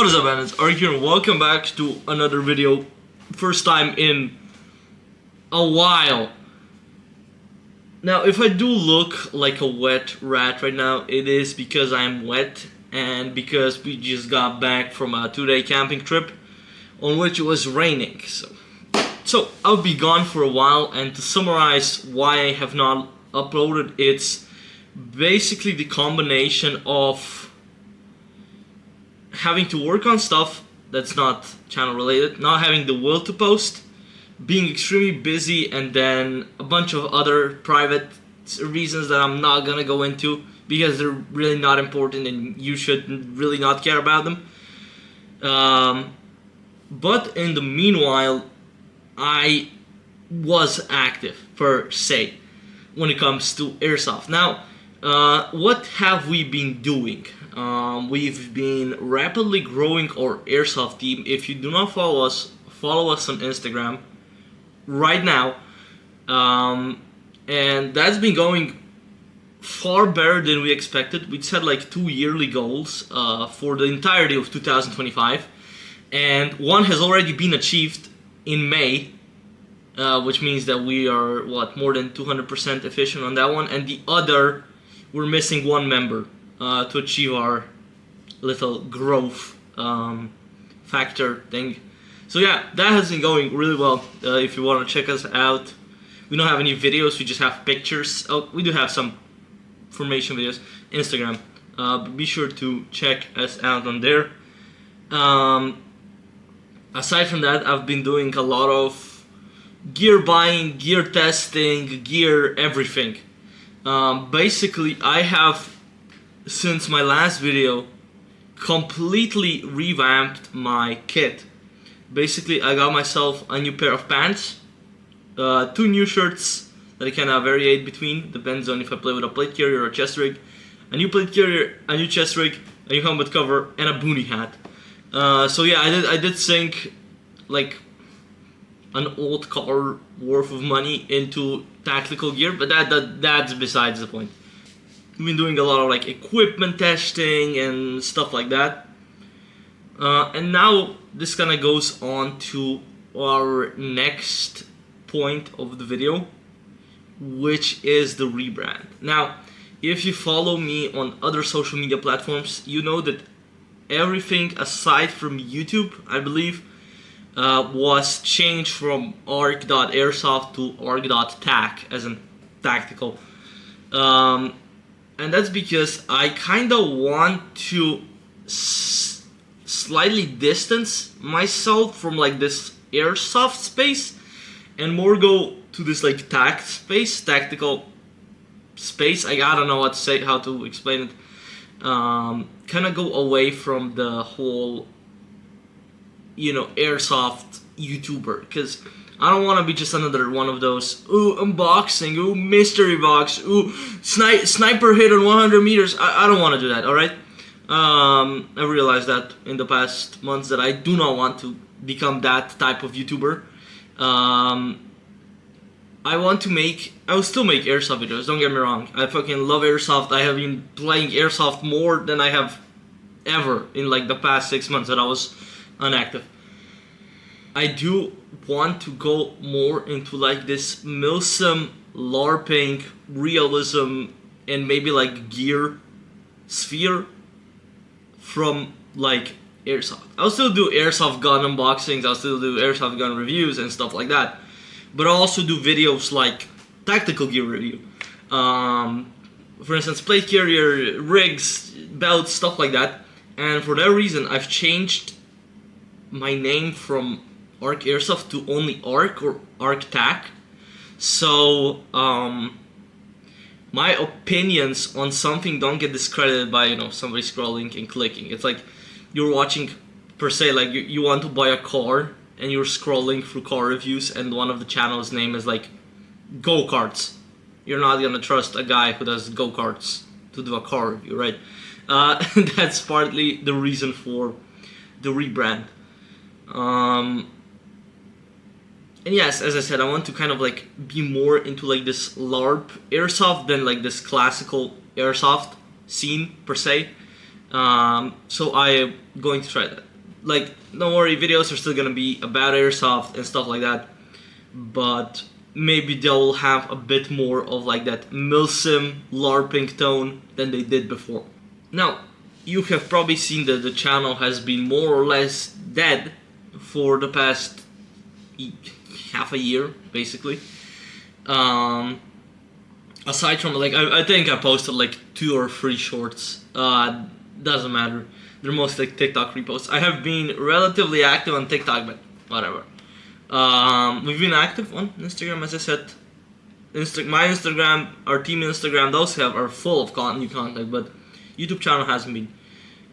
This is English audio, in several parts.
What is up, man? It's Ark here and welcome back to another video. First time in a while. Now, if I do look like a wet rat right now, it is because I'm wet and because we just got back from a 2-day camping trip on which it was raining. So I'll be gone for a while, and to summarize why I have not uploaded, it's basically the combination of having to work on stuff that's not channel related, not having the will to post, being extremely busy, and then a bunch of other private reasons that I'm not gonna go into because they're really not important and you should really not care about them. But in the meanwhile, I was active per se when it comes to airsoft. Now, what have we been doing? We've been rapidly growing our airsoft team. If you do not follow us on Instagram right now, and that's been going far better than we expected. We set like 2 yearly goals for the entirety of 2025, and one has already been achieved in May, which means that we are more than 200% efficient on that one, and the other, we're missing one member to achieve our little growth factor thing. So yeah, that has been going really well. If you want to check us out, we don't have any videos, we just have pictures. Oh, we do have some formation videos, Instagram. But be sure to check us out on there. Aside from that, I've been doing a lot of gear buying, gear testing, gear everything. Basically, I have, since my last video, completely revamped my kit. Basically, I got myself a new pair of pants, 2 new shirts that I can variate between, depends on if I play with a plate carrier or a chest rig, a new plate carrier, a new chest rig, a new helmet cover, and a boonie hat. So yeah, I did sink like an old car worth of money into tactical gear, but that's besides the point. We've been doing a lot of like equipment testing and stuff like that. And now this kind of goes on to our next point of the video, which is the rebrand. Now, if you follow me on other social media platforms, you know that everything aside from YouTube, I believe, was changed from ark.airsoft to ark.tac, as in tactical. And that's because I kind of want to slightly distance myself from like this airsoft space and more go to this like tactical space. I don't know what to say, how to explain it. Kind of go away from the whole, airsoft YouTuber, because I don't want to be just another one of those, ooh, unboxing, ooh, mystery box, ooh, sniper hit on 100 meters. I don't want to do that, alright? I realized that in the past months that I do not want to become that type of YouTuber. I will still make airsoft videos, don't get me wrong. I fucking love airsoft. I have been playing airsoft more than I have ever in like the past 6 months that I was inactive. I do want to go more into like this Milsim, LARPing, realism, and maybe like gear sphere from like airsoft. I'll still do airsoft gun unboxings, I'll still do airsoft gun reviews and stuff like that. But I also do videos like tactical gear review. For instance, plate carrier, rigs, belts, stuff like that. And for that reason, I've changed my name from Ark Airsoft to only Ark or Ark Tac. So, my opinions on something don't get discredited by, somebody scrolling and clicking. It's like you're watching, per se, like you want to buy a car and you're scrolling through car reviews and one of the channel's name is like go-karts. You're not gonna trust a guy who does go-karts to do a car review, right? That's partly the reason for the rebrand. And yes, as I said, I want to kind of like be more into like this LARP airsoft than like this classical airsoft scene per se. So I am going to try that. like, don't worry, videos are still gonna be about airsoft and stuff like that, but maybe they'll have a bit more of like that milsim LARPing tone than they did before. Now, you have probably seen that the channel has been more or less dead for the past half a year, basically. Aside from, like, I think I posted like 2 or 3 shorts. Doesn't matter. They're mostly like TikTok reposts. I have been relatively active on TikTok, but whatever. We've been active on Instagram, as I said. My Instagram, our team Instagram, those are full of new content, but YouTube channel hasn't been.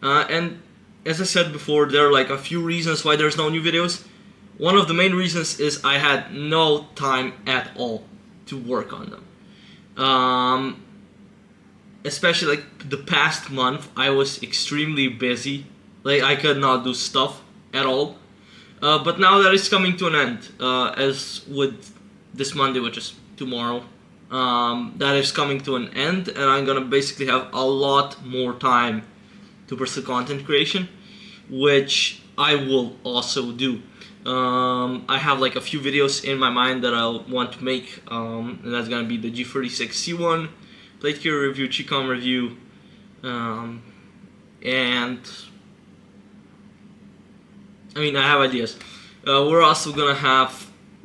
And as I said before, there are like a few reasons why there's no new videos. One of the main reasons is I had no time at all to work on them. Especially like the past month, I was extremely busy. Like, I could not do stuff at all. But now that is coming to an end, as with this Monday, which is tomorrow. That is coming to an end, and I'm gonna basically have a lot more time to pursue content creation, which I will also do. I have like a few videos in my mind that I'll want to make, and that's gonna be the G36C1, plate carrier review, Chicom review, and I mean, I have ideas. We're also gonna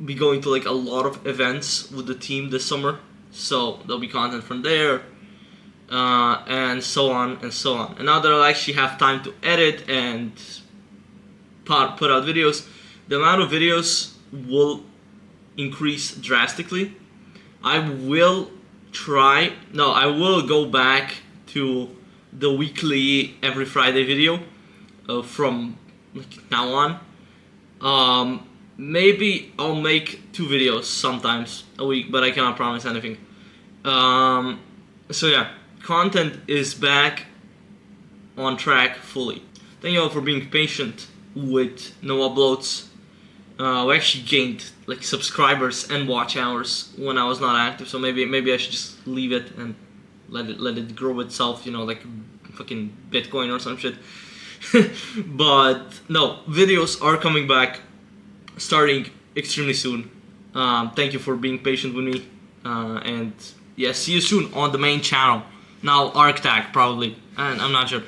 be going to like a lot of events with the team this summer, so there'll be content from there, and so on and so on. And now that I'll actually have time to edit and put out videos, the amount of videos will increase drastically. I will go back to the weekly every Friday video from like now on. Maybe I'll make 2 videos sometimes a week, but I cannot promise anything. So yeah, content is back on track fully. Thank you all for being patient with no uploads. We actually gained like subscribers and watch hours when I was not active, so maybe I should just leave it and let it grow itself, like fucking Bitcoin or some shit. But no, videos are coming back, starting extremely soon. Thank you for being patient with me, and yeah, see you soon on the main channel. Now ArcTag probably, and I'm not sure.